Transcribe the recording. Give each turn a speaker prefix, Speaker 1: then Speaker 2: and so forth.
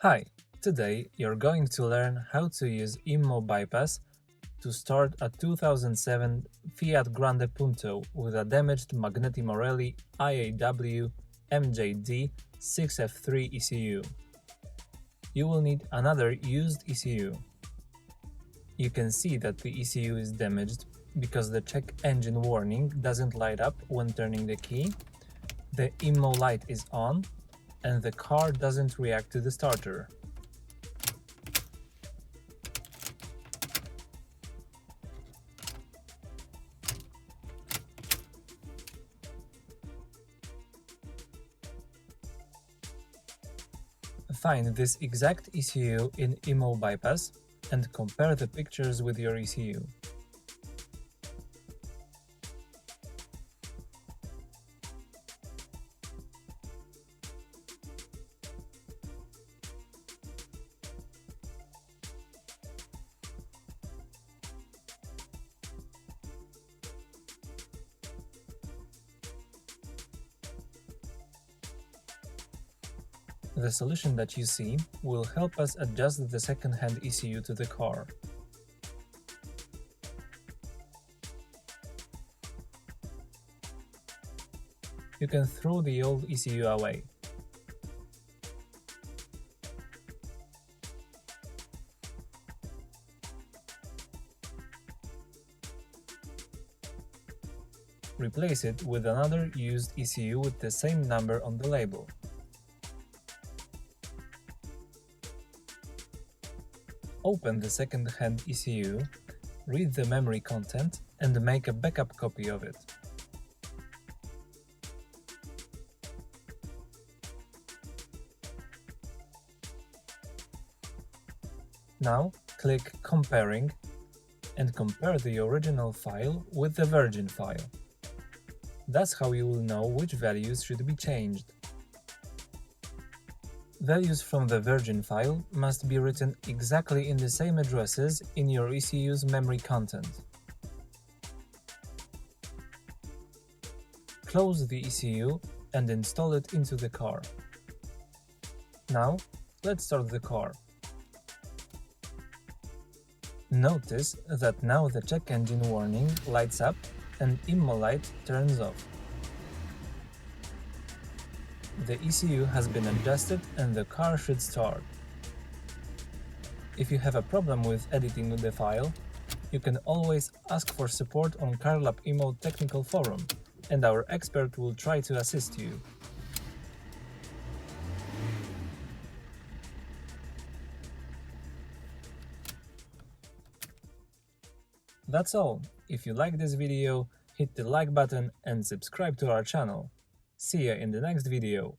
Speaker 1: Hi, today you're going to learn how to use Immo Bypass to start a 2007 Fiat Grande Punto with a damaged Magneti Marelli IAW MJD 6F3 ECU. You will need another used ECU. You can see that the ECU is damaged because the check engine warning doesn't light up when turning the key, the Immo light is on, and the car doesn't react to the starter. Find this exact ECU in Immo Bypass and compare the pictures with your ECU. The solution that you see will help us adjust the second-hand ECU to the car. You can throw the old ECU away. Replace it with another used ECU with the same number on the label. Open the second-hand ECU, read the memory content, and make a backup copy of it. Now click Comparing and compare the original file with the virgin file. That's how you will know which values should be changed. Values from the virgin file must be written exactly in the same addresses in your ECU's memory content. Close the ECU and install it into the car. Now, let's start the car. Notice that now the check engine warning lights up and Immo light turns off. The ECU has been adjusted and the car should start. If you have a problem with editing the file, you can always ask for support on CarLabImmo technical forum, and our expert will try to assist you. That's all. If you like this video, hit the like button and subscribe to our channel. See ya in the next video.